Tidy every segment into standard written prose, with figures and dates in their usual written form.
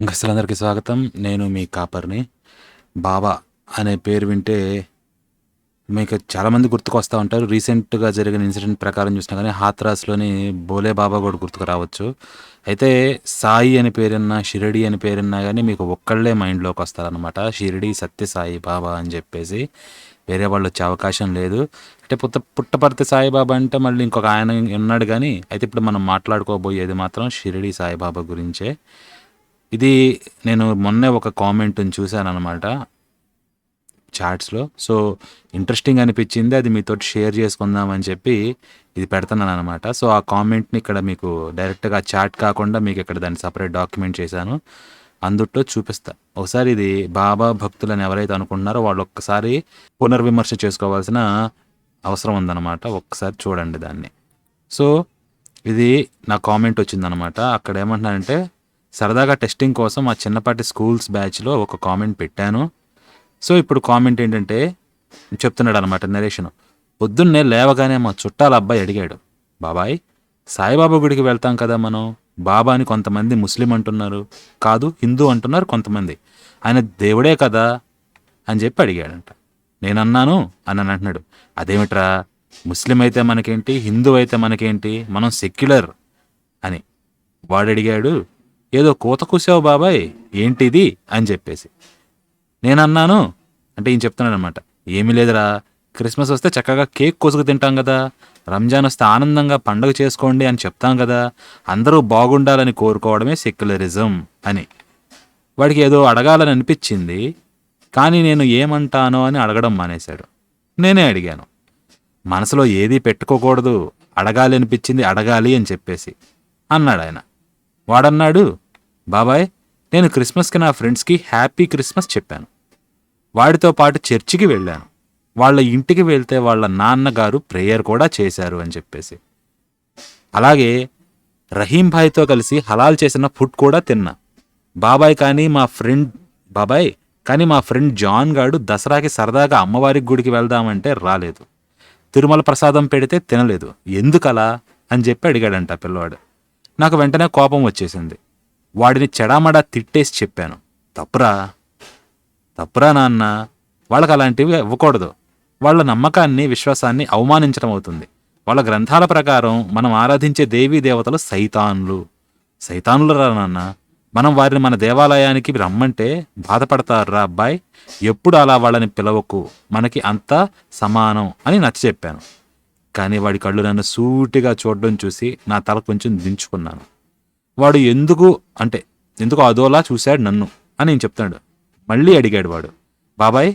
గస్తులందరికీ స్వాగతం. నేను మీ కాపర్‌ని. బాబా అనే పేరు వింటే మీకు చాలామంది గుర్తుకొస్తా ఉంటారు. రీసెంట్‌గా జరిగిన ఇన్సిడెంట్ ప్రకారం చూసినా గానీ హాథ్రాస్‌లోని భోలే బాబా గూడా గుర్తుకు రావచ్చు. అయితే సాయి అని పేరున్న, షిరిడి అని పేరున్నా గానీ మీకు ఒక్కళ్ళే మైండ్‌లోకొస్తారనమాట. షిరిడి సత్యసాయి బాబా అని జెప్పేసి. వేరే వాళ్ళొచ్చే అవకాశం లేదు. అంటే పుట్టపర్తి సాయిబాబా అంటే మళ్ళీ ఇంకొక ఆయన ఉన్నాడు గానీ, అయితే ఇప్పుడు మనం మాట్లాడుకోబోయేది మాత్రం షిరిడి సాయిబాబా గురించే. ఇది నేను మొన్నే ఒక కామెంట్‌ని చూశాననమాట చాట్స్‌లో. సో, ఇంట్రెస్టింగ్ అనిపిచ్చింది. అది మీతోటి షేర్ చేసుకుందామని చెప్పి ఇది పెడుతున్నాననమాట. సో, ఆ కామెంట్‌ని ఇక్కడ మీకు డైరెక్ట్‌గా చాట్ కాకుండా మీకిక్కడ దాన్ని సెపరేట్ డాక్యుమెంట్ చేశాను. అందుట్లో చూపిస్తా. ఒకసారి ఇది బాబా భక్తులని ఎవరైతే అనుకుంటున్నారో వాళ్ళొక్కసారి పునర్విమర్శ చేసుకోవాల్సిన అవసరం ఉందనమాట. ఒక్కసారి చూడండి దాన్ని. సో, ఇది నా కామెంట్ వచ్చిందనమాట. అక్కడేమంటున్నానంటే, సరదాగా టెస్టింగ్ కోసం మా చిన్నపాటి స్కూల్స్ బ్యాచ్‌లో ఒక కామెంట్ పెట్టాను. సో, ఇప్పుడు కామెంట్ ఏంటంటే చెప్తున్నాడనమాట నరేషను. పొద్దున్నే లేవగానే మా చుట్టాల అబ్బాయి అడిగాడు, బాబాయ్ సాయిబాబా గుడికి వెళ్తాం కదా మనం. బాబా అని కొంతమంది ముస్లిం అంటున్నారు. కాదు హిందూ అంటున్నారు కొంతమంది. ఆయన దేవుడే కదా అని చెప్పి అడిగాడంట. నేనన్నాను అని అంటున్నాడు. అదేమిట్రా ముస్లిం అయితే మనకేంటి, హిందూ అయితే మనకేంటి, మనం సెక్యులర్ అని. వాడడిగాడు, ఏదో కూత కూసావు బాబాయ్ ఏంటిది అని చెప్పేసి. నేనన్నాను అంటే ఈయన చెప్తున్నాడనమాట, ఏమీ లేదురా, క్రిస్మస్ వస్తే చక్కగా కేక్ కోసుకు తింటాం కదా, రంజాన్ వస్తే ఆనందంగా పండుగ చేసుకోండి అని చెప్తాం కదా, అందరూ బాగుండాలని కోరుకోవడమే సెక్యులరిజం అని. వాడికి ఏదో అడగాలని అనిపించింది, కానీ నేను ఏమంటానో అని అడగడం మానేశాడు. నేనే అడిగాను. మనసులో ఏదీ పెట్టుకోకూడదు, అడగాలి అనిపించింది అడగాలి అని చెప్పేసి అన్నాడు ఆయన. వాడన్నాడు, బాబాయ్ నేను క్రిస్మస్కి నా ఫ్రెండ్స్కి హ్యాపీ క్రిస్మస్ చెప్పాను. వాడితో పాటు చర్చికి వెళ్ళాను. వాళ్ళ ఇంటికి వెళ్తే వాళ్ళ నాన్నగారు ప్రేయర్ కూడా చేశారు అని చెప్పేసి. అలాగే రహీం భాయ్తో కలిసి హలాల్ చేసిన ఫుడ్ కూడా తిన్నా. బాబాయ్ కానీ మా ఫ్రెండ్ జాన్ గాడు దసరాకి సరదాగా అమ్మవారి గుడికి వెళ్దామంటే రాలేదు. తిరుమల ప్రసాదం పెడితే తినలేదు. ఎందుకలా అని చెప్పి అడిగాడంట పిల్లవాడు. నాకు వెంటనే కోపం వచ్చేసింది. వాడిని చెడామడా తిట్టేసి చెప్పాను, తప్పురా నాన్న, వాళ్ళకి అలాంటివి ఇవ్వకూడదు. వాళ్ళ నమ్మకాన్ని విశ్వాసాన్ని అవమానించడం అవుతుంది. వాళ్ళ గ్రంథాల ప్రకారం మనం ఆరాధించే దేవీ దేవతలు సైతానులు రా నాన్న. మనం వారిని మన దేవాలయానికి రమ్మంటే బాధపడతారా అబ్బాయి, ఎప్పుడు అలా వాళ్ళని పిలవకు, మనకి అంతా సమానం అని నచ్చ చెప్పాను. కానీ వాడి కళ్ళు నన్ను సూటిగా చూడడం చూసి నా తల కొంచెం దించుకున్నాను. వాడు ఎందుకు అదోలా చూశాడు నన్ను అని నేను చెప్తాడు. మళ్ళీ అడిగాడు వాడు, బాబాయ్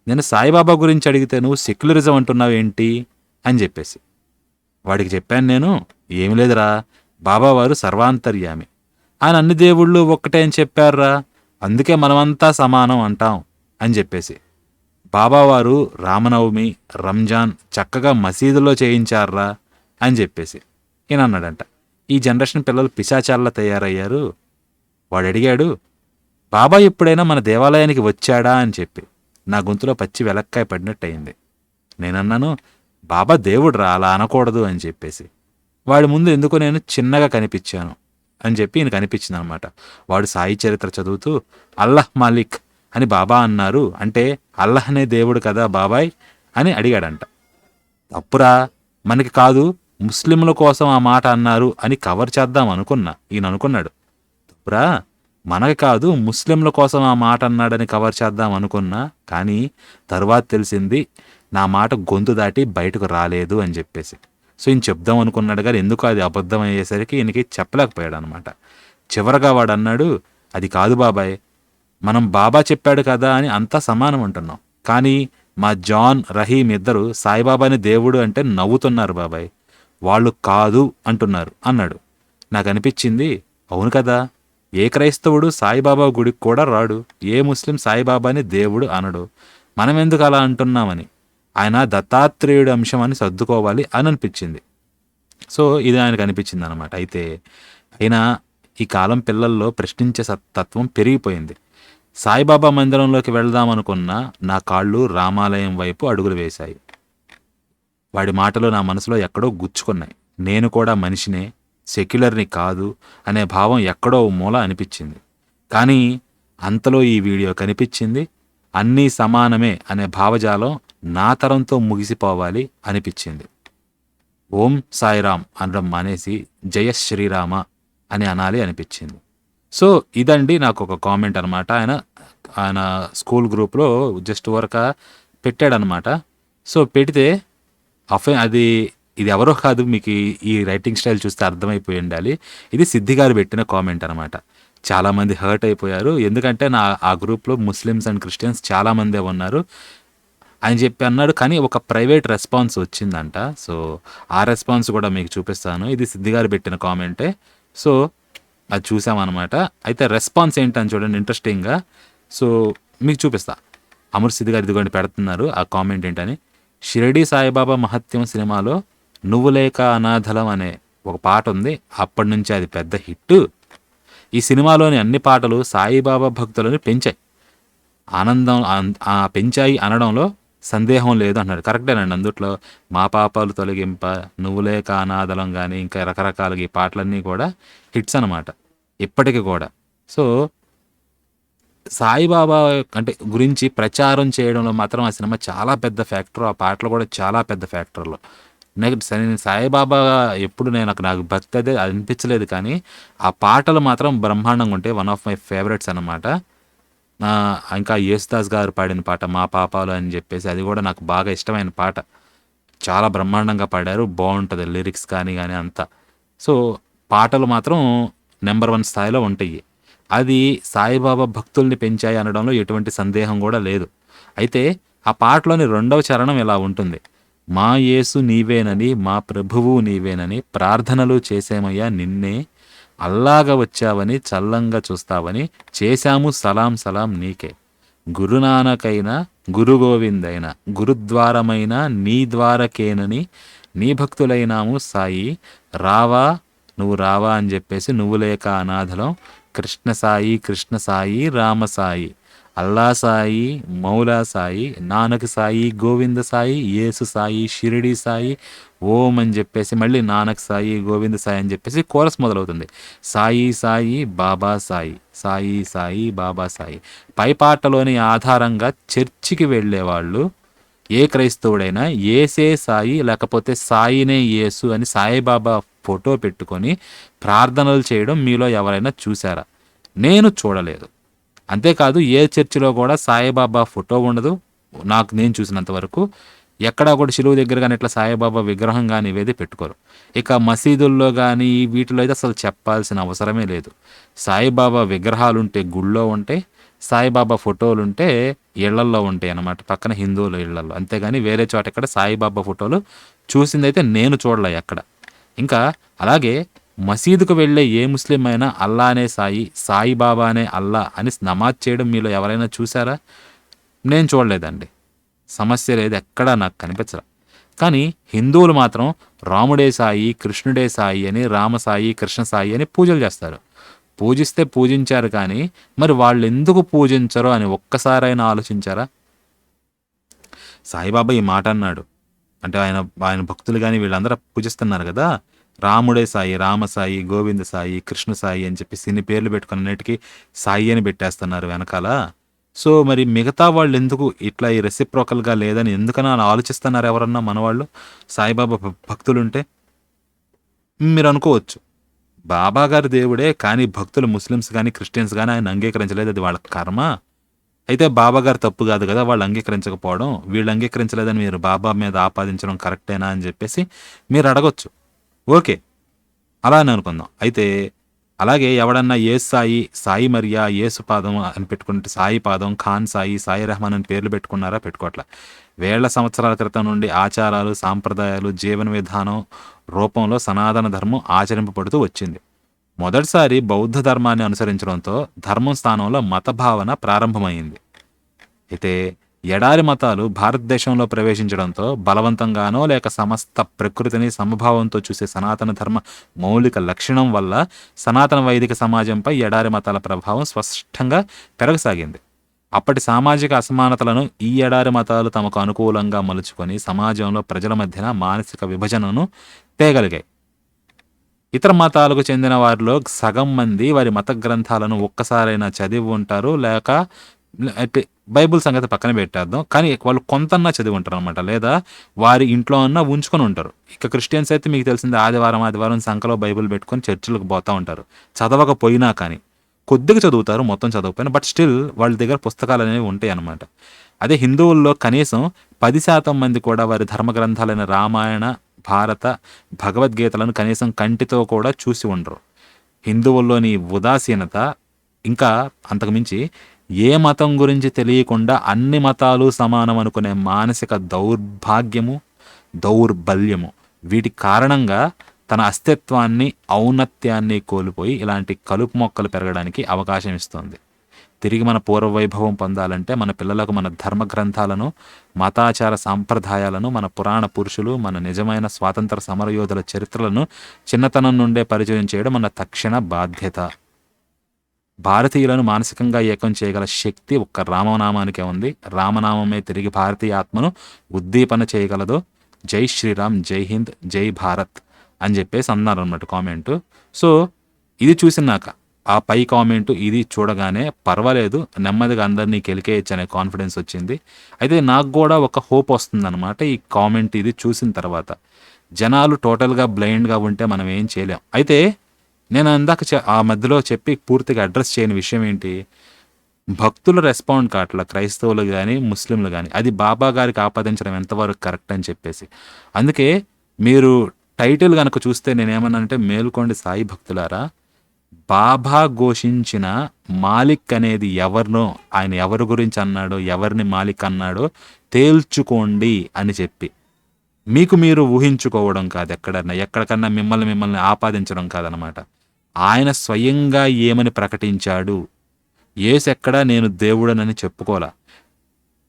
నేను సాయిబాబా గురించి అడిగితే నువ్వు సెక్యులరిజం అంటున్నావు ఏంటి అని చెప్పేసి. వాడికి చెప్పాను నేను, ఏమి లేదురా, బాబావారు సర్వాంతర్యామి, ఆయన అన్ని దేవుళ్ళు ఒక్కటే అని చెప్పారురా, అందుకే మనమంతా సమానం అంటాం అని చెప్పేసి. బాబావారు రామనవమి రంజాన్ చక్కగా మసీదులో చేయించారా అని చెప్పేసి ఈయన అన్నాడంట. ఈ జనరేషన్ పిల్లలు పిశాచాల్లా తయారయ్యారు. వాడు అడిగాడు, బాబా ఎప్పుడైనా మన దేవాలయానికి వచ్చాడా అని చెప్పి. నా గొంతులో పచ్చి వెలక్కాయ పడినట్టయింది. నేనన్నాను, బాబా దేవుడురా, అలా అనకూడదు అని చెప్పేసి. వాడి ముందు ఎందుకు నేను చిన్నగా కనిపించాను అని చెప్పి ఈయన కనిపించింది అనమాట. వాడు సాయి చరిత్ర చదువుతూ అల్లహ్ మాలిక్ అని బాబా అన్నారు, అంటే అల్లహనే దేవుడు కదా బాబాయ్ అని అడిగాడంట. తప్పురా, మనకి కాదు ముస్లింల కోసం ఆ మాట అన్నారు అని కవర్ చేద్దాం అనుకున్నా. ఈయన అనుకున్నాడు, తప్పురా మనకి కాదు ముస్లింల కోసం ఆ మాట అన్నాడని కవర్ చేద్దాం అనుకున్నా, కానీ తరువాత తెలిసింది నా మాట గొంతు దాటి బయటకు రాలేదు అని చెప్పేసి. సో ఈయన చెప్దాం అనుకున్నాడు కానీ ఎందుకు అది అబద్ధం అయ్యేసరికి ఈయనకి చెప్పలేకపోయాడు అనమాట. చివరగా వాడు అన్నాడు, అది కాదు బాబాయ్, మనం బాబా చెప్పాడు కదా అని అంతా సమానం అంటున్నాం, కానీ మా జాన్ రహీం ఇద్దరు సాయిబాబాని దేవుడు అంటే నవ్వుతున్నారు బాబాయ్, వాళ్ళు కాదు అంటున్నారు అన్నాడు. నాకు అనిపించింది, అవును కదా, ఏ క్రైస్తవుడు సాయిబాబా గుడికి కూడా రాడు, ఏ ముస్లిం సాయిబాబాని దేవుడు అనడు, మనం ఎందుకు అలా అంటున్నామని. ఆయన దత్తాత్రేయుడు అంశం అని సర్దుకోవాలి అని అనిపించింది. సో ఇది ఆయనకు అనిపించింది అనమాట. అయినా ఈ కాలం పిల్లల్లో ప్రశ్నించే తత్వం పెరిగిపోయింది. సాయిబాబా మందిరంలోకి వెళ్దామనుకున్నా నా కాళ్ళు రామాలయం వైపు అడుగులు వేశాయి. వాడి మాటలు నా మనసులో ఎక్కడో గుచ్చుకున్నాయి. నేను కూడా మనిషినే, సెక్యులర్ని కాదు అనే భావం ఎక్కడో మూల అనిపించింది. కానీ అంతలో ఈ వీడియో కనిపించింది. అన్నీ సమానమే అనే భావజాలం నా తరంతో ముగిసిపోవాలి అనిపించింది. ఓం సాయిరామ్ అనడం మానేసి జయ శ్రీరామ అని అనాలి అనిపించింది. సో ఇదండి నాకు ఒక కామెంట్ అనమాట. ఆయన స్కూల్ గ్రూప్లో జస్ట్ వరక పెట్టాడనమాట. సో పెడితే ఇది ఎవరో కాదు, మీకు ఈ రైటింగ్ స్టైల్ చూస్తే అర్థమైపోయి ఉండాలి. ఇది సిద్ధి గారు పెట్టిన కామెంట్ అనమాట. చాలామంది హర్ట్ అయిపోయారు. ఎందుకంటే ఆ గ్రూప్లో ముస్లిమ్స్ అండ్ క్రిస్టియన్స్ చాలామందే ఉన్నారు. ఆయన చెప్పి అన్నాడు, కానీ ఒక ప్రైవేట్ రెస్పాన్స్ వచ్చిందంట. సో ఆ రెస్పాన్స్ కూడా మీకు చూపిస్తాను. ఇది సిద్ధి గారు పెట్టిన కామెంటే. సో అది చూసామన్నమాట. అయితే రెస్పాన్స్ ఏంటని చూడండి ఇంట్రెస్టింగ్గా. సో మీకు చూపిస్తా. అమర్ సిద్ధి గారు ఇదిగోండి పెడుతున్నారు ఆ కామెంట్ ఏంటని. షిరిడి సాయిబాబా మహత్యం సినిమాలో నువ్వు లేక అనాథలం అనే ఒక పాట ఉంది. అప్పటి నుంచి అది పెద్ద హిట్. ఈ సినిమాలోని అన్ని పాటలు సాయిబాబా భక్తులను పెంచాయి. పెంచాయి అనడంలో సందేహం లేదు అన్నాడు. కరెక్టేనండి. అందుట్లో మా పాపాలు తొలగింప, నువ్వు లేక అనాథలం కానీ ఇంకా రకరకాలుగా ఈ పాటలన్నీ కూడా హిట్స్ అనమాట ఇప్పటికి కూడా. సో సాయిబాబా గురించి ప్రచారం చేయడంలో మాత్రం ఆ సినిమా చాలా పెద్ద ఫ్యాక్టర్. ఆ పాటలు కూడా చాలా పెద్ద ఫ్యాక్టర్లు. సాయిబాబా ఎప్పుడు నాకు భక్తి అదే అనిపించలేదు, కానీ ఆ పాటలు మాత్రం బ్రహ్మాండంగా ఉంటాయి. వన్ ఆఫ్ మై ఫేవరెట్స్ అనమాట. ఇంకా యేసుదాస్ గారు పాడిన పాట మా పాపాలు అని చెప్పేసి, అది కూడా నాకు బాగా ఇష్టమైన పాట. చాలా బ్రహ్మాండంగా పాడారు, బాగుంటుంది లిరిక్స్ కానీ అంతా. సో పాటలు మాత్రం నెంబర్ 1 స్థాయిలో ఉంటాయి. అది సాయిబాబా భక్తుల్ని పెంచాయి అనడంలో ఎటువంటి సందేహం కూడా లేదు. అయితే ఆ పాటలోని 2వ చరణం ఇలా ఉంటుంది. మా యేసు నీవేనని, మా ప్రభువు నీవేనని ప్రార్థనలు చేసేమయ్యా నిన్నే, అల్లాగా వచ్చావని చల్లంగా చూస్తావని చేశాము సలాం సలాం నీకే. గురునానకైనా గురు గోవిందైనా గురుద్వారమైన నీ ద్వారకేనని నీ భక్తులైనాము సాయి, రావా నువ్వు రావా అని చెప్పేసి నువ్వు లేక అనాథలం, కృష్ణ సాయి కృష్ణ సాయి రామసాయి, అల్లా సాయి మౌలా సాయి, నానక్ సాయి గోవింద సాయి, యేసు సాయి షిరిడి సాయి, ఓం అని చెప్పేసి మళ్ళీ నానక్ సాయి గోవింద సాయి అని చెప్పేసి కోరస్ మొదలవుతుంది. సాయి సాయి బాబా సాయి, సాయి సాయి బాబా సాయి. పై పాటలోని ఆధారంగా చర్చికి వెళ్ళేవాళ్ళు ఏ క్రైస్తవుడైనా ఏసే సాయి లేకపోతే సాయినే యేసు అని సాయిబాబా ఫోటో పెట్టుకొని ప్రార్థనలు చేయడం మీలో ఎవరైనా చూసారా? నేను చూడలేదు. అంతేకాదు ఏ చర్చిలో కూడా సాయిబాబా ఫోటో ఉండదు నేను చూసినంత వరకు. ఎక్కడా కూడా శిలువ దగ్గర కానీ ఇట్లా సాయిబాబా విగ్రహం కానీ ఇవేది పెట్టుకోరు. ఇక మసీదుల్లో కానీ వీటిలో అయితే అసలు చెప్పాల్సిన అవసరమే లేదు. సాయిబాబా విగ్రహాలుంటే గుళ్ళో ఉంటాయి, సాయిబాబా ఫోటోలుంటే ఇళ్లల్లో ఉంటాయి అన్నమాట, పక్కన హిందువుల ఇళ్లలో. అంతేగాని వేరే చోట ఎక్కడ సాయిబాబా ఫోటోలు చూసిందైతే నేను చూడలే ఎక్కడ. ఇంకా అలాగే మసీదుకు వెళ్ళే ఏ ముస్లిం అయినా అల్లానే సాయి, సాయిబాబానే అల్లా అని నమాజ్ చేయడం మీలో ఎవరైనా చూసారా? నేను చూడలేదండి. సమస్య లేదు, ఎక్కడా నాకు కనిపించరా. కానీ హిందువులు మాత్రం రాముడే సాయి కృష్ణుడే సాయి అని, రామసాయి కృష్ణ సాయి అని పూజలు చేస్తారు. పూజిస్తే పూజించారు, కానీ మరి వాళ్ళు ఎందుకు పూజించరో అని ఒక్కసారైనా ఆలోచించారా? సాయిబాబా ఈ మాట అన్నాడు అంటే ఆయన భక్తులు కానీ వీళ్ళందరూ పూజిస్తున్నారు కదా, రాముడే సాయి రామసాయి గోవింద సాయి కృష్ణ సాయి అని చెప్పి ఇన్ని పేర్లు పెట్టుకున్నటికి సాయి అని పెట్టేస్తున్నారు వెనకాల. సో మరి మిగతా వాళ్ళు ఎందుకు ఇట్లా ఈ రెసిప్రోకల్గా లేదని ఎందుకన్నా ఆలోచిస్తున్నారు ఎవరన్నా మనవాళ్ళు సాయిబాబా భక్తులుంటే? మీరు అనుకోవచ్చు బాబా గారి దేవుడే, కానీ భక్తులు ముస్లిమ్స్ కానీ క్రిస్టియన్స్ కానీ ఆయన అంగీకరించలేదు, అది వాళ్ళ కర్మ. అయితే బాబా గారు తప్పు కాదు కదా వాళ్ళు అంగీకరించకపోవడం, వీళ్ళు అంగీకరించలేదని మీరు బాబా మీద ఆపాదించడం కరెక్టేనా అని చెప్పేసి మీరు అడగొచ్చు. ఓకే, అలానే అనుకుందాం. అయితే అలాగే ఎవడన్నా ఏ సాయి, సాయి మరియా, యేసు పాదం అని పెట్టుకుంటే సాయి పాదం, ఖాన్ సాయి, సాయి రెహమాన్ అని పేర్లు పెట్టుకున్నారా? పెట్టుకోవట్లే. వేళ్ల సంవత్సరాల క్రితం నుండి ఆచారాలు సాంప్రదాయాలు జీవన విధానం రూపంలో సనాతన ధర్మం ఆచరింపబడుతూ వచ్చింది. మొదటిసారి బౌద్ధ ధర్మాన్ని అనుసరించడంతో ధర్మం స్థానంలో మత భావన ప్రారంభమైంది. అయితే ఎడారి మతాలు భారతదేశంలో ప్రవేశించడంతో బలవంతంగానో లేక సమస్త ప్రకృతిని సమభావంతో చూసే సనాతన ధర్మ మౌలిక లక్షణం వల్ల సనాతన వైదిక సమాజంపై ఎడారి మతాల ప్రభావం స్పష్టంగా పెరగసాగింది. అప్పటి సామాజిక అసమానతలను ఈ ఎడారి మతాలు తమకు అనుకూలంగా మలుచుకొని సమాజంలో ప్రజల మధ్యన మానసిక విభజనను తేగలిగాయి. ఇతర మతాలకు చెందిన వారిలో సగం మంది వారి మత గ్రంథాలను ఒక్కసారైనా చదివి ఉంటారు. లేక అంటే బైబిల్ సంగతి పక్కన పెట్టేద్దాం. కానీ వాళ్ళు కొంతన్నా చదివి ఉంటారనమాట. లేదా వారి ఇంట్లో అన్నా ఉంచుకొని ఉంటారు. ఇక క్రిస్టియన్స్ అయితే మీకు తెలిసిందే, ఆదివారం సంకలో బైబిల్ పెట్టుకొని చర్చిలకు పోతా ఉంటారు. చదవకపోయినా కానీ. కొద్దిగా చదువుతారు, మొత్తం చదవకపోయినా. బట్ స్టిల్ వాళ్ళ దగ్గర పుస్తకాలనేవి ఉంటాయన్నమాట. అదే హిందువుల్లో కనీసం 10% మంది కూడా వారి ధర్మ గ్రంథాలైన రామాయణ, భారత, భగవద్గీతలను కనీసం కంటితో కూడా చూసి ఉండరు. హిందువుల్లోని ఉదాసీనత, ఇంకా అంతకుమించి ఏ మతం గురించి తెలియకుండా అన్ని మతాలు సమానం అనుకునే మానసిక దౌర్భాగ్యము, దౌర్బల్యము, వీటి కారణంగా తన అస్తిత్వాన్ని, ఔన్నత్యాన్ని కోల్పోయి ఇలాంటి కలుపు మొక్కలు పెరగడానికి అవకాశం ఇస్తుంది. తిరిగి మన పూర్వ వైభవం పొందాలంటే మన పిల్లలకు మన ధర్మ గ్రంథాలను, మతాచార సాంప్రదాయాలను, మన పురాణ పురుషులు, మన నిజమైన స్వాతంత్ర సమరయోధుల చరిత్రలను చిన్నతనం నుండే పరిచయం చేయడం మన తక్షణ బాధ్యత. భారతీయులను మానసికంగా ఏకం చేయగల శక్తి ఒక్క రామనామానికే ఉంది. రామనామమే తిరిగి భారతీయ ఆత్మను ఉద్దీపన చేయగలదు. జై శ్రీరామ్, జై హింద్, జై భారత్ అని చెప్పేసి అన్నారు అన్నమాట కామెంటు. సో ఇది చూసినాక ఆ పై కామెంటు ఇది చూడగానే పర్వాలేదు, నెమ్మదిగా అందరినీ కెలికేయచ్చు అనే కాన్ఫిడెన్స్ వచ్చింది. అయితే నాకు కూడా ఒక హోప్ వస్తుందన్నమాట ఈ కామెంట్ ఇది చూసిన తర్వాత. జనాలు టోటల్గా బ్లైండ్గా ఉంటే మనం ఏం చేయలేం. అయితే నేను ఇందాక ఆ మధ్యలో చెప్పి పూర్తిగా అడ్రస్ చేయని విషయం ఏంటి, భక్తులు రెస్పాండ్ కావట్లా, క్రైస్తవులు కానీ ముస్లింలు కానీ. అది బాబా గారికి ఆపాదించడం ఎంతవరకు కరెక్ట్ అని చెప్పేసి. అందుకే మీరు టైటిల్ కనుక చూస్తే నేనేమన్నానంటే, మేల్కొండి సాయి భక్తులారా, బాబా ఘోషించిన మాలిక్ అనేది ఎవరినో, ఆయన ఎవరి గురించి అన్నాడో, ఎవరిని మాలిక్ అన్నాడో తేల్చుకోండి అని చెప్పి. మీకు మీరు ఊహించుకోవడం కాదు, ఎక్కడికన్నా మిమ్మల్ని ఆపాదించడం కాదనమాట. ఆయన స్వయంగా ఏమని ప్రకటించాడు. యేసు ఎక్కడా నేను దేవుడనని చెప్పుకోలా.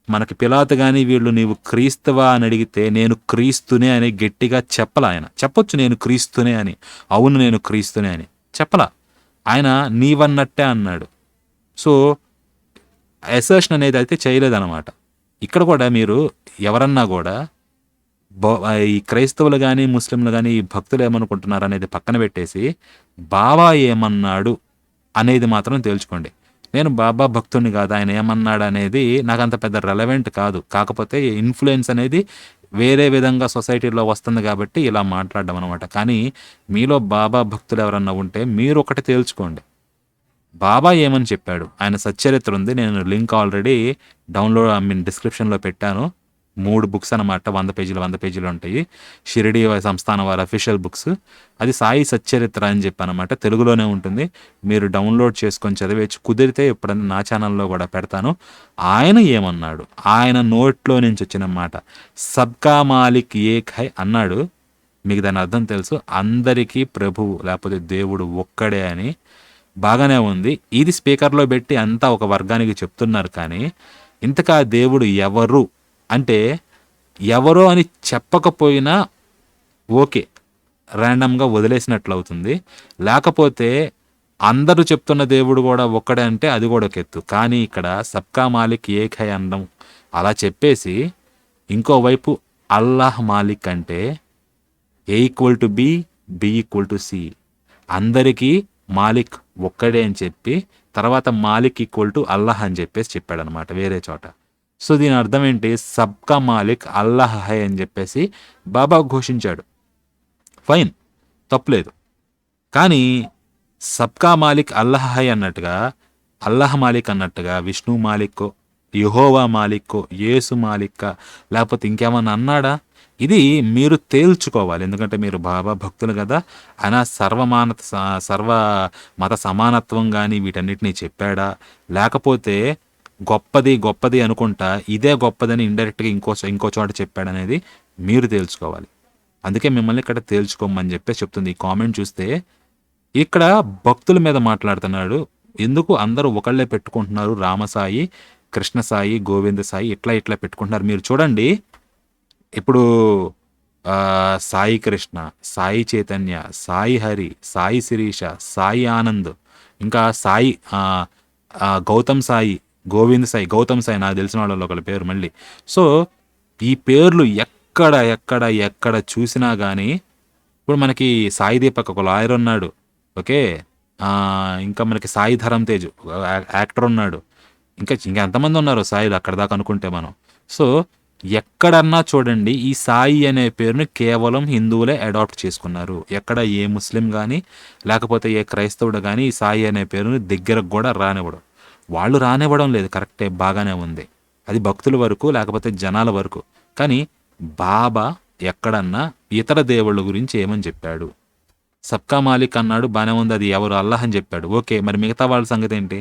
మనకి పిలాతు కానీ వీళ్ళు నీవు క్రీస్తువా అని అడిగితే నేను క్రీస్తునే అని గట్టిగా చెప్పలా. ఆయన చెప్పొచ్చు నేను క్రీస్తునే అని, అవును నేను క్రీస్తునే అని చెప్పలా. ఆయన నీవన్నట్టే అన్నాడు. సో అసర్షన్ అనేది అయితే చేయలేదన్నమాట. ఇక్కడ కూడా మీరు ఎవరన్నా కూడా ఈ క్రైస్తవులు కానీ ముస్లింలు కానీ ఈ భక్తులు ఏమనుకుంటున్నారు అనేది పక్కన పెట్టేసి బాబా ఏమన్నాడు అనేది మాత్రం తేల్చుకోండి. నేను బాబా భక్తుడిని కాదు, ఆయన ఏమన్నాడు అనేది నాకు అంత పెద్ద రెలవెంట్ కాదు. కాకపోతే ఇన్ఫ్లుయెన్స్ అనేది వేరే విధంగా సొసైటీలో వస్తుంది కాబట్టి ఇలా మాట్లాడడం అనమాట. కానీ మీలో బాబా భక్తులు ఎవరన్నా ఉంటే మీరు ఒకటి తేల్చుకోండి, బాబా ఏమని చెప్పాడు. ఆయన సచ్చరిత్ర ఉంది, నేను లింక్ ఆల్రెడీ డిస్క్రిప్షన్లో పెట్టాను. 3 బుక్స్ అనమాట, 100 పేజీలు ఉంటాయి. షిరిడి సంస్థానం వారి అఫీషియల్ బుక్స్. అది సాయి సచ్చరిత్ర అని చెప్పనమాట, తెలుగులోనే ఉంటుంది. మీరు డౌన్లోడ్ చేసుకొని చదివేసి కుదిరితే ఎప్పుడన్నా నా ఛానల్లో కూడా పెడతాను. ఆయన ఏమన్నాడు, ఆయన నోట్లో నుంచి వచ్చిన మాట, సబ్కా మాలిక్ ఏక్ హై అన్నాడు. మీకు దాని అర్థం తెలుసు, అందరికీ ప్రభువు లేకపోతే దేవుడు ఒక్కడే అని. బాగానే ఉంది, ఇది స్పీకర్లో పెట్టి అంతా ఒక వర్గానికి చెప్తున్నారు. కానీ ఇంతకా దేవుడు ఎవరు అంటే, ఎవరో అని చెప్పకపోయినా ఓకే, ర్యాండమ్గా వదిలేసినట్లు అవుతుంది. లేకపోతే అందరూ చెప్తున్న దేవుడు కూడా ఒక్కడే అంటే అది కూడా ఒక ఎత్తు. కానీ ఇక్కడ సబ్కా మాలిక్ ఏక్ హై అనడం, అలా చెప్పేసి ఇంకోవైపు అల్లాహ్ మాలిక్ అంటే A=B, B=C, అందరికీ మాలిక్ ఒక్కడే అని చెప్పి తర్వాత మాలిక్ అల్లాహ్ అని చెప్పేసి చెప్పాడనమాట వేరే చోట. సో దీని అర్థం ఏంటి, సబ్కా మాలిక్ అల్లాహ్ హై అని చెప్పేసి బాబా ఘోషించాడు. ఫైన్, తప్పులేదు. కానీ సబ్కా మాలిక్ అల్లాహ్ హై అన్నట్టుగా, అల్లాహ్ మాలిక్ అన్నట్టుగా విష్ణు మాలిక్కో, యెహోవా మాలిక్కో, యేసు మాలిక్క లేకపోతే ఇంకేమన్నా అన్నాడా? ఇది మీరు తేల్చుకోవాలి. ఎందుకంటే మీరు బాబా భక్తులు కదా. ఆయన సర్వ మత సమానత్వం కానీ వీటన్నిటినీ చెప్పాడా, లేకపోతే గొప్పది అనుకుంటా ఇదే గొప్పదని ఇండైరెక్ట్గా ఇంకో చోట చెప్పాడనేది మీరు తేల్చుకోవాలి. అందుకే మిమ్మల్ని ఇక్కడ తేల్చుకోమని చెప్పేసి చెప్తుంది. ఈ కామెంట్ చూస్తే ఇక్కడ భక్తుల మీద మాట్లాడుతున్నాడు. ఎందుకు అందరూ ఒకళ్ళే పెట్టుకుంటున్నారు, రామసాయి, కృష్ణసాయి, గోవింద సాయి ఇట్లా పెట్టుకుంటున్నారు. మీరు చూడండి, ఇప్పుడు సాయి కృష్ణ, సాయి చైతన్య, సాయి హరి, సాయి శిరీష, సాయి ఆనంద్, ఇంకా సాయి గౌతమ్ సాయి, గోవింద్ సాయి, గౌతమ్ సాయి నాకు తెలిసిన వాళ్ళలో ఒకళ్ళ పేరు మళ్ళీ. సో ఈ పేర్లు ఎక్కడ చూసినా కానీ ఇప్పుడు మనకి సాయి దీపక్ ఒక లాయర్ ఉన్నాడు. ఓకే. ఇంకా మనకి సాయి ధరమ్ తేజ్ యాక్టర్ ఉన్నాడు. ఇంకా ఎంతమంది ఉన్నారు సాయిలు అక్కడ దాకా అనుకుంటే మనం. సో, ఎక్కడన్నా చూడండి ఈ సాయి అనే పేరుని కేవలం హిందువులే అడాప్ట్ చేసుకున్నారు. ఎక్కడ ఏ ముస్లిం గానీ, లేకపోతే ఏ క్రైస్తవుడు గానీ ఈ సాయి అనే పేరుని దగ్గరకు గూడా రానివ్వడు. వాళ్ళు రానివ్వడం లేదు కరెక్టే బాగానే ఉంది. అది భక్తుల వరకు లేకపోతే జనాల వరకు. కానీ బాబా ఎక్కడన్నా ఇతర దేవుళ్ళ గురించి ఏమని చెప్పాడు? సబ్కా మాలిక్ అన్నాడు బానే ఉంది. అది ఎవరు? అల్లాహ్ అని చెప్పాడు. ఓకే. మరి మిగతా వాళ్ళ సంగతేంటి?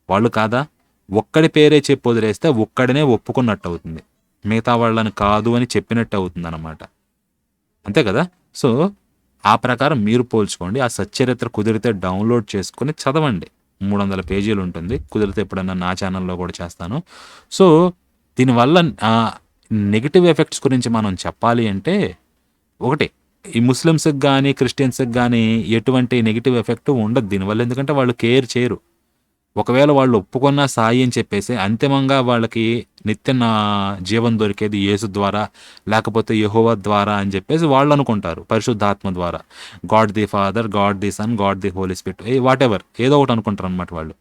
వాళ్ళు కాదా? ఒక్కడి పేరే చెప్పి వదిలేస్తే ఒక్కడినే ఒప్పుకున్నట్టు అవుతుంది. మిగతా వాళ్ళని కాదు అని చెప్పినట్టు అవుతుందన్నమాట. అంతే కదా! సో, ఆ ప్రకారం మీరు పోల్చుకోండి. ఆ సచ్చరిత్ర కుదిరితే డౌన్‌లోడ్ చేసుకొని చదవండి. 300 పేజీలుంటుంది. కుదిరితే ఎప్పుడన్నా నా ఛానెల్‌లో కూడా చేస్తాను. సో, దీనివల్ల నెగెటివ్ ఎఫెక్ట్స్ గురించి మనం చెప్పాలి అంటే, ఒకటి ఈ ముస్లిమ్స్‌కి గానీ, క్రిస్టియన్స్‌కి గానీ ఎటువంటి నెగెటివ్ ఎఫెక్ట్ ఉండదు దీనివల్ల. ఎందుకంటే వాళ్ళు కేర్ చేయరు. ఒకవేళ వాళ్ళు ఒప్పుకున్నా సాయి అని చెప్పేసి అంతిమంగా వాళ్ళకి జీవం దొరికేది యేసు ద్వారా, లేకపోతే యెహోవా ద్వారా అని చెప్పేసి వాళ్ళు అనుకుంటారు. పరిశుద్ధాత్మ ద్వారా. God the father, God the son, God the holy spirit whatever ఏదో ఒకటి అనుకుంటారనమాట వాళ్ళు.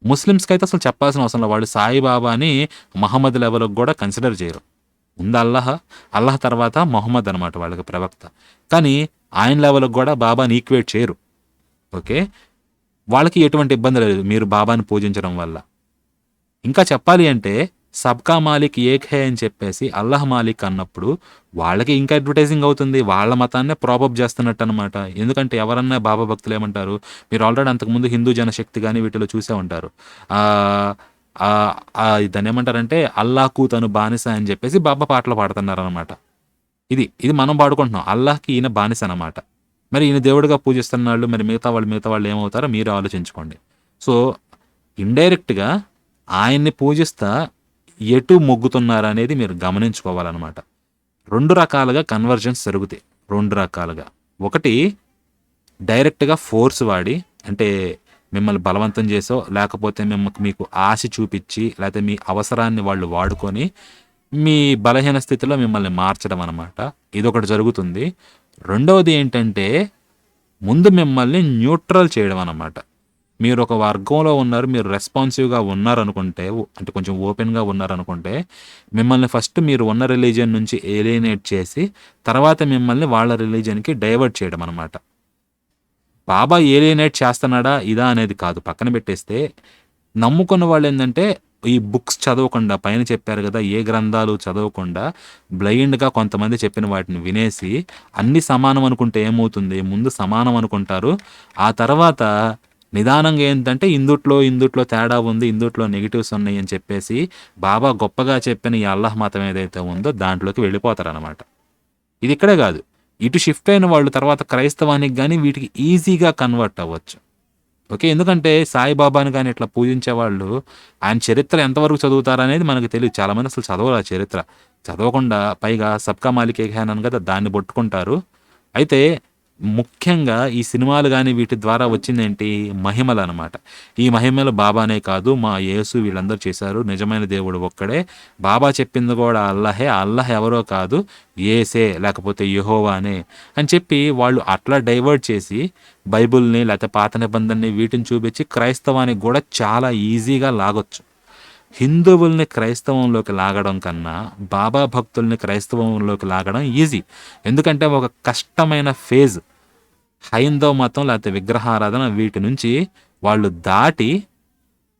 ముస్లిమ్స్‌కి అయితే అసలు చెప్పాల్సిన అవసరం లేదు. వాళ్ళు సాయిబాబాని మహమ్మద్ లెవెల్‌కి కూడా కన్సిడర్ చేయరు. ముందు అల్లాహ్, అల్లాహ్ తర్వాత మొహమ్మద్ అనమాట వాళ్ళకి ప్రవక్త. కానీ ఆయన లెవెల్‌కి కూడా బాబాని ఈక్వేట్ చేయరు. ఓకే. వాళ్ళకి ఎటువంటి ఇబ్బంది లేదు మీరు బాబాని పూజించడం వల్ల. ఇంకా చెప్పాలి అంటే సబ్కా మాలిక్ ఏక్ హై అని చెప్పేసి అల్లాహ్ మాలిక్ అన్నప్పుడు వాళ్ళకి ఇంకా అడ్వర్టైజింగ్ అవుతుంది. వాళ్ళ మతాన్నే ప్రాపప్ చేస్తున్నట్టు అనమాట. ఎందుకంటే ఎవరన్నా బాబా భక్తులు ఏమంటారు? మీరు ఆల్రెడీ అంతకుముందు హిందూ జనశక్తి గాని వీటిలో చూసే ఉంటారు. ఆహ్, దాన్ని ఏమంటారంటే అల్లాహ్‌కు తను బానిస అని చెప్పేసి బాబా పాటలు పాడుతున్నారనమాట. ఇది మనం పాడుకుంటున్నాం. అల్లాహ్‌కి ఈయన బానిస అనమాట. మరి ఈయన దేవుడిగా పూజిస్తున్నాళ్ళు మరి మిగతా వాళ్ళు ఏమవుతారో మీరే ఆలోచించుకోండి. సో, ఇండైరెక్ట్‌గా ఆయన్ని పూజిస్తా ఎటు మొగ్గుతున్నారనేది మీరు గమనించుకోవాలనమాట. 2 రకాలుగా కన్వర్జన్స్ జరుగుతాయి. 2 రకాలుగా. ఒకటి డైరెక్ట్‌గా ఫోర్స్ వాడి అంటే మిమ్మల్ని బలవంతం చేసో, లేకపోతే మీకు ఆశ చూపిచ్చి, లేతే మీ అవసరాన్ని వాళ్ళు వాడుకొని, మీ బలహీన స్థితిలో మిమ్మల్ని మార్చడం అనమాట. ఇదొకటి జరుగుతుంది. రెండవది ఏంటంటే, ముందు మిమ్మల్ని న్యూట్రల్ చేయడం అనమాట. మీరొక వర్గంలో ఉన్నారు, మీరు రెస్పాన్సివ్‌గా ఉన్నారనుకుంటే, అంటే కొంచెం ఓపెన్‌గా ఉన్నారనుకుంటే, మిమ్మల్ని ఫస్ట్ మీరు ఉన్న రిలీజియన్ నుంచి ఏలియనేట్ చేసి, తర్వాత మిమ్మల్ని వాళ్ళ రిలీజియన్‌కి డైవర్ట్ చేయడం అనమాట. బాబా ఏలియనేట్ చేస్తన్నాడా? ఇదా? అనేది కాదు. పక్కన పెట్టేస్తే, నమ్ముకున్న వాళ్ళేందంటే, ఈ బుక్స్ చదవకుండా పైన చెప్పారు గదా! ఏ గ్రంథాలు చదవకుండా బ్లైండ్‌గా కొంతమంది చెప్పిన వాటిని వినేసి, అన్నీ సమానం అనుకుంటే ఏమవుతుంది? ముందు సమానం అనుకుంటారు. ఆ తర్వాత నిదానంగా ఏంటంటే, ఇందుట్లో తేడా ఉంది. ఇందుట్లో నెగెటివ్స్ ఉన్నాయి అని చెప్పేసి, బాబా గొప్పగా చెప్పిన ఈ అల్లాహ్ మతం ఏదైతే ఉందో దాంట్లోకి వెళ్ళిపోతారనమాట. ఇది ఇక్కడే గాదు. ఇటు షిఫ్ట్ అయిన వాళ్ళు తర్వాత క్రైస్తవానికి గాని వీటికి ఈజీగా కన్వర్ట్ అవ్వచ్చు. ఓకే. ఎందుకంటే సాయిబాబాని గాని ఇట్లా పూజించేవాళ్ళు ఆయన చరిత్ర ఎంతవరకు చదువుతారనేది మనకు తెలీదు. చాలామంది అసలు చదవరు ఆ చరిత్ర. చదవకుండా పైగా 'సబ్కా మాలిక్ ఏక్ హై' అన్నాను కదా! దాన్ని పట్టుకుంటారు. అయితే ముఖ్యంగా ఈ సినిమాలు గాని వీటి ద్వారా వచ్చిందేంటి? మహిమలనమాట. ఈ మహిమలు బాబానే కాదు మా యేసు వీళ్ళందరూ చేశారు. నిజమైన దేవుడు ఒక్కడే. బాబా చెప్పింది గూడా అల్లాహే. ఆ అల్లాహ్ ఎవరో కాదు యేసే లేకపోతే యెహోవానే అని చెప్పి వాళ్ళు అట్లా డైవర్ట్ చేసి బైబుల్‌ని లేతే పాత నిబంధనని వీటిని చూపించి క్రైస్తవానికి గూడా చాలా ఈజీగా లాగొచ్చు. హిందువుల్ని క్రైస్తవంలోకి లాగడం కన్నా బాబా భక్తుల్ని క్రైస్తవంలోకి లాగడం ఈజీ. ఎందుకంటే ఒక కష్టమైన ఫేజ్ హైందవ మతం లేకపోతే విగ్రహారాధన వీటి నుంచి వాళ్ళు దాటి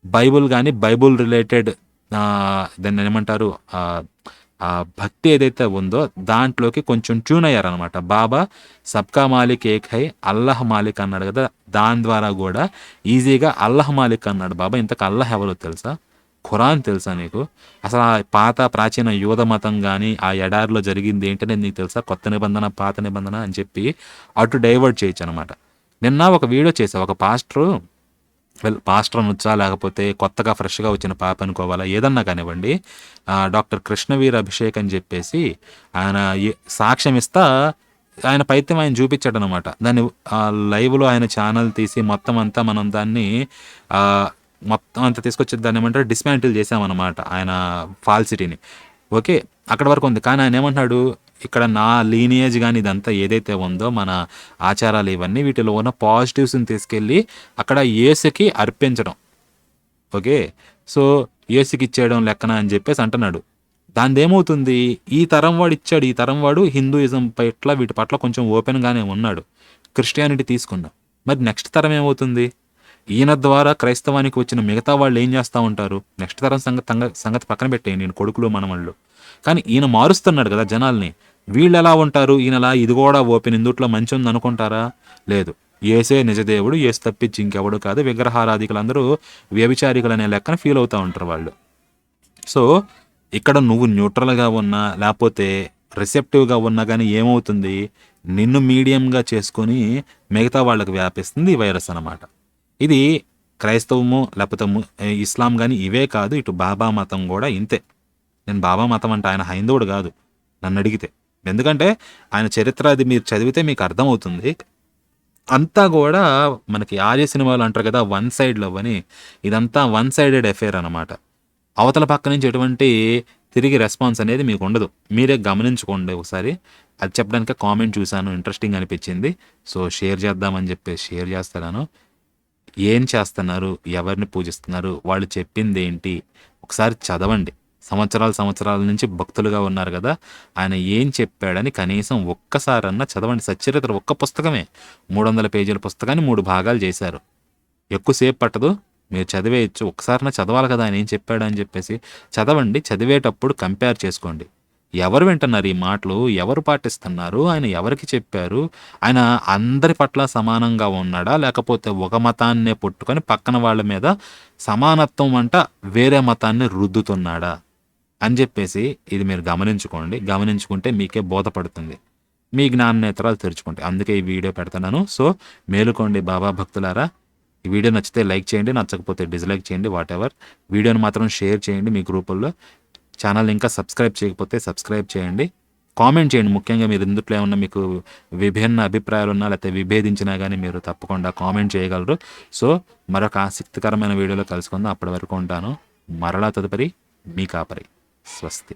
బైబుల్ గాని, బైబుల్ రిలేటెడ్ దాన్నేమంటారు భక్తి ఏదైతే ఉందో దాంట్లోకి కొంచెం ట్యూన్ అయ్యారనమాట. బాబా 'సబ్కా మాలిక్ ఏక్ హై, అల్లాహ్ మాలిక్' అన్నాడు గదా! దాని ద్వారా గూడా ఈజీగా అల్లాహ్ మాలిక్ అన్నాడు బాబా. ఇంతకు అల్లాహ్ ఎవరో తెలుసా? ఖురాన్ తెలుసా నీకు? అసలు ఆ ప్రాచీన యూద మతం గాని, ఆ ఎడారిలో జరిగింది ఏంటనేది నీకు తెలుసా? కొత్త నిబంధన, పాత నిబంధన అని చెప్పి అటు డైవర్ట్ చేయొచ్చనమాట. నిన్న ఒక వీడియో చేశా. ఒక పాస్టర్ అనొచ్చా? లేకపోతే కొత్తగా ఫ్రెష్‌గా వచ్చిన పాప అనుకోవాలా? ఏదన్నా కానివ్వండి. డాక్టర్ కృష్ణవీర్ అభిషేక్ అని చెప్పేసి ఆయన సాక్ష్యం ఇస్తా ఆయన పైత్యం ఆయన చూపించాడనమాట. దాన్ని లైవ్‌లో ఆయన ఛానెల్ తీసి మొత్తం అంతా మనం దాన్ని మొత్తం అంతా తీసుకొచ్చి దాన్నేమంటారు డిస్మాంటిల్ చేశామనమాట ఆయన ఫాల్సిటీని. ఓకే. అక్కడి వరకు ఉంది. కానీ ఆయన ఏమంటున్నాడు, ఇక్కడ నా లీనియేజ్ కానీ ఇదంతా ఏదైతే ఉందో మన ఆచారాలు ఇవన్నీ వీటిలో ఉన్న పాజిటివ్స్ని తీసుకెళ్ళి అక్కడ యేసుకి అర్పించడం. ఓకే, సో యేసుకి ఇచ్చేయడం లెక్కన అని చెప్పేసి అంటున్నాడు. దానిది ఏమవుతుంది, ఈ తరం వాడు ఇచ్చాడు, ఈ తరం వాడు హిందూయిజం పట్ల వీటి పట్ల కొంచెం ఓపెన్గానే ఉన్నాడు, క్రిస్టియానిటీ తీసుకున్నాం. మరి నెక్స్ట్ తరం ఏమవుతుంది, ఈయన ద్వారా క్రైస్తవానికి వచ్చిన మిగతా వాళ్ళు ఏం చేస్తూ ఉంటారు, నెక్స్ట్ తరం సంగతి పక్కన పెట్టేయండి, నేను కొడుకులు మనవాళ్ళు. కానీ ఈయన మారుస్తున్నాడు కదా జనాల్ని, వీళ్ళు ఎలా ఉంటారు, ఈయనలా ఇది కూడా ఓపెన్ ఇందుట్లో మంచి ఉంది అనుకుంటారా? లేదు, ఏసే నిజదేవుడు, ఏసు తప్పించి ఇంకెవడు కాదు, విగ్రహారాధికులందరూ వ్యభిచారికులు అనే లెక్కన ఫీల్ అవుతూ ఉంటారు వాళ్ళు. సో ఇక్కడ నువ్వు న్యూట్రల్గా ఉన్నా లేకపోతే రిసెప్టివ్గా ఉన్నా కానీ ఏమవుతుంది, నిన్ను మీడియంగా చేసుకొని మిగతా వాళ్ళకి వ్యాపిస్తుంది ఈ వైరస్ అన్నమాట. ఇది క్రైస్తవము లేకపోతే ఇస్లాం కానీ ఇవే కాదు, ఇటు బాబా మతం కూడా ఇంతే. నేను బాబా మతం అంటే ఆయన హైందవుడు కాదు నన్ను అడిగితే, ఎందుకంటే ఆయన చరిత్ర అది మీరు చదివితే మీకు అర్థమవుతుంది. అంతా కూడా మనకి ఆర్య సినిమాలు అంటారు కదా వన్ సైడ్ లవ్ అని, ఇదంతా వన్ సైడెడ్ అఫేర్ అనమాట. అవతల పక్క నుంచి ఎటువంటి తిరిగి రెస్పాన్స్ అనేది మీకు ఉండదు, మీరే గమనించుకోండి ఒకసారి. అది చెప్పడానికి కామెంట్ చూశాను, ఇంట్రెస్టింగ్ అనిపించింది, సో షేర్ చేద్దామని చెప్పి షేర్ చేస్తున్నాను. ఏం చేస్తున్నారు, ఎవరిని పూజిస్తున్నారు, వాళ్ళు చెప్పింది ఏంటి ఒకసారి చదవండి. సంవత్సరాల నుంచి భక్తులుగా ఉన్నారు కదా, ఆయన ఏం చెప్పాడని కనీసం ఒక్కసారన్నా చదవండి. సచ్చరిత్ర ఒక్క పుస్తకమే, 300 పేజీల పుస్తకాన్ని 3 భాగాలు చేశారు, ఎక్కువసేపు పట్టదు, మీరు చదివేయచ్చు. ఒక్కసారైనా చదవాలి కదా ఆయన ఏం చెప్పాడు అని చెప్పేసి చదవండి. చదివేటప్పుడు కంపేర్ చేసుకోండి, ఎవరు వింటున్నారు ఈ మాటలు, ఎవరు పాటిస్తున్నారు, ఆయన ఎవరికి చెప్పారు, ఆయన అందరి పట్ల సమానంగా ఉన్నాడా, లేకపోతే ఒక మతాన్నే పుట్టుకొని పక్కన వాళ్ళ మీద సమానత్వం అంట వేరే మతాన్ని రుద్దుతున్నాడా అని చెప్పేసి ఇది మీరు గమనించుకోండి. గమనించుకుంటే మీకే బోధపడుతుంది, మీ జ్ఞాన నేత్రాలు తెరుచుకుంటాయి. అందుకే ఈ వీడియో పెడుతున్నాను. సో మేలుకోండి బాబా భక్తులారా. ఈ వీడియో నచ్చితే లైక్ చేయండి, నచ్చకపోతే డిస్లైక్ చేయండి, వాట్ ఎవర్. వీడియోని మాత్రం షేర్ చేయండి మీ గ్రూపుల్లో. ఛానల్ ఇంకా సబ్స్క్రైబ్ చేయకపోతే సబ్స్క్రైబ్ చేయండి. కామెంట్ చేయండి, ముఖ్యంగా మీరు ఇందుట్లో ఏమన్నా మీకు విభిన్న అభిప్రాయాలు ఉన్నా లేకపోతే విభేదించినా కానీ మీరు తప్పకుండా కామెంట్ చేయగలరు. సో మరొక ఆసక్తికరమైన వీడియోలో కలుసుకుందాం. అప్పటి వరకు ఉంటాను. మరలా తదుపరి మీ కాపరి. స్వస్తి.